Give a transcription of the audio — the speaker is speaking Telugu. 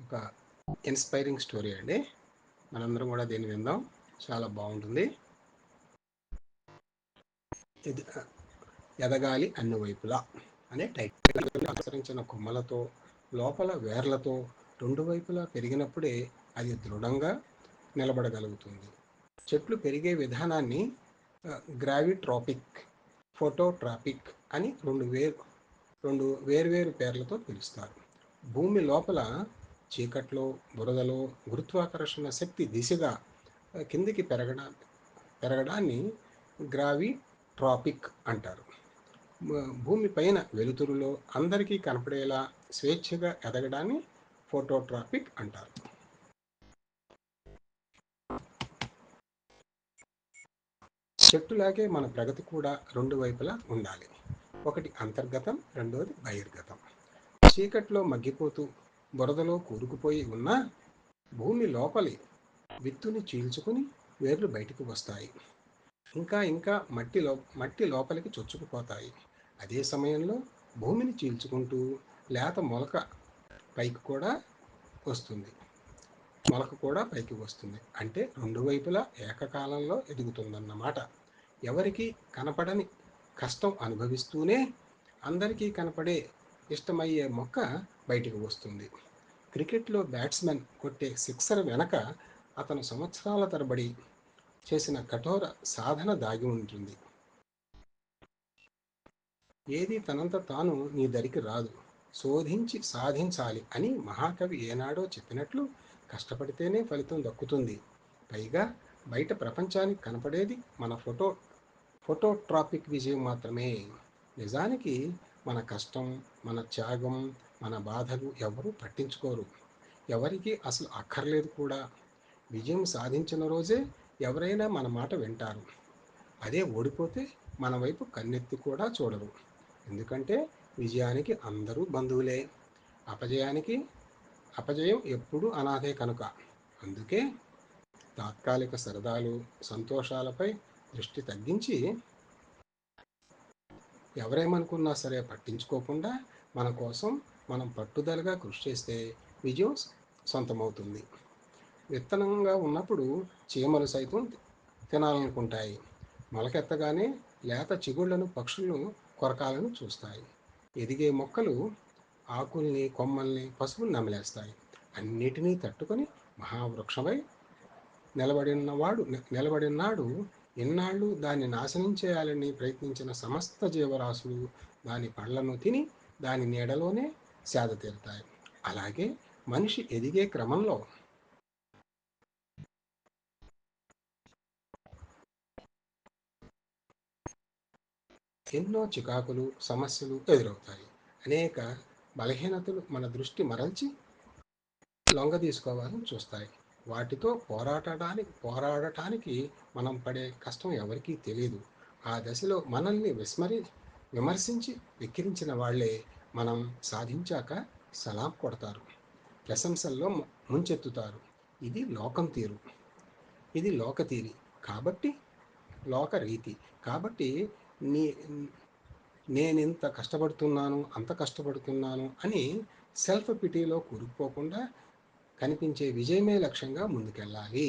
ఒక ఇన్స్పైరింగ్ స్టోరీ అండి. మనందరం కూడా దీన్ని విందాం, చాలా బాగుంటుంది. ఇది ఎదగాలి అన్ని వైపులా అనే టైటిల్. అనుసరించిన కొమ్మలతో, లోపల వేర్లతో రెండు వైపులా పెరిగినప్పుడే అది దృఢంగా నిలబడగలుగుతుంది. చెట్లు పెరిగే విధానాన్ని గ్రావిట్రాపిక్, ఫోటోట్రాపిక్ అని రెండు వేర్వేరు పేర్లతో పిలుస్తారు. భూమి లోపల చీకట్లో, బురదలో గురుత్వాకర్షణ శక్తి దిశగా కిందికి పెరగడాన్ని గ్రావిట్రాపిక్ అంటారు. భూమి పైన వెలుతురులో అందరికీ కనపడేలా స్వేచ్ఛగా ఎదగడాన్ని ఫోటోట్రాపిక్ అంటారు. చెట్టులాగే మన ప్రగతి కూడా రెండు వైపులా ఉండాలి. ఒకటి అంతర్గతం, రెండోది బహిర్గతం. చీకట్లో మగ్గిపోతూ బురదలో కూరుకుపోయి ఉన్న భూమి లోపలి విత్తుని చీల్చుకుని వేర్లు బయటికి వస్తాయి. ఇంకా ఇంకా మట్టి లోపలికి చొచ్చుకుపోతాయి. అదే సమయంలో భూమిని చీల్చుకుంటూ లేత పైకి కూడా వస్తుంది మొలక కూడా పైకి వస్తుంది. అంటే రెండు వైపులా ఏకకాలంలో ఎదుగుతుందన్నమాట. ఎవరికి కనపడని కష్టం అనుభవిస్తూనే అందరికీ కనపడే ఇష్టమయ్యే మొక్క బయటికి వస్తుంది. క్రికెట్లో బ్యాట్స్మెన్ కొట్టే సిక్సర్ వెనక అతను సంవత్సరాల తరబడి చేసిన కఠోర సాధన దాగి ఉంటుంది. ఏది తనంత తాను నీ దరికి రాదు, శోధించి సాధించాలి అని మహాకవి ఏనాడో చెప్పినట్లు కష్టపడితేనే ఫలితం దక్కుతుంది. పైగా బయట ప్రపంచానికి కనపడేది మన ఫోటోట్రాపిక్ విజయం మాత్రమే. నిజానికి మన కష్టం, మన త్యాగం, మన బాధలు ఎవరూ పట్టించుకోరు. ఎవరికీ అసలు అక్కర్లేదు కూడా. విజయం సాధించిన రోజే ఎవరైనా మన మాట వింటారు. అదే ఓడిపోతే మన వైపు కన్నెత్తి కూడా చూడరు. ఎందుకంటే విజయానికి అందరూ బంధువులే, అపజయానికి అపజయం ఎప్పుడూ అనాథే కనుక. అందుకే తాత్కాలిక సరదాలు, సంతోషాలపై దృష్టి తగ్గించి ఎవరేమనుకున్నా సరే పట్టించుకోకుండా మన కోసం మనం పట్టుదలగా కృషి చేస్తే విజయం సొంతమవుతుంది. విత్తనంగా ఉన్నప్పుడు చీమలు సైతం తినాలనుకుంటాయి. మొలకెత్తగానే లేత చిగుళ్లను పక్షులు కొరకాలను చూస్తాయి. ఎదిగే మొక్కలు ఆకుల్ని, కొమ్మల్ని పశువులు నమిలేస్తాయి. అన్నిటినీ తట్టుకొని మహావృక్షమై నిలబడినాడు. ఎన్నాళ్ళు దాన్ని నాశనం చేయాలని ప్రయత్నించిన సమస్త జీవరాశులు దాని పండ్లను తిని దాని నీడలోనే సేద తీరుతాయి. అలాగే మనిషి ఎదిగే క్రమంలో ఎన్నో చికాకులు, సమస్యలు ఎదురవుతాయి. అనేక బలహీనతలు మన దృష్టి మరల్చి లొంగ తీసుకోవాలని చూస్తాయి. వాటితో పోరాడటానికి మనం పడే కష్టం ఎవరికీ తెలియదు. ఆ దశలో మనల్ని విమర్శించి వెక్కిరించిన వాళ్లే మనం సాధించాక సలాం కొడతారు, ప్రశంసల్లో ముంచెత్తుతారు. ఇది లోకం తీరు, ఇది లోకతీరి కాబట్టి లోకరీతి. కాబట్టి నీ నేనింత కష్టపడుతున్నాను, అంత కష్టపడుతున్నాను అని సెల్ఫ్ పిటీలో కూరుకుపోకుండా కనిపించే విజయమే లక్ష్యంగా ముందుకెళ్ళాలి.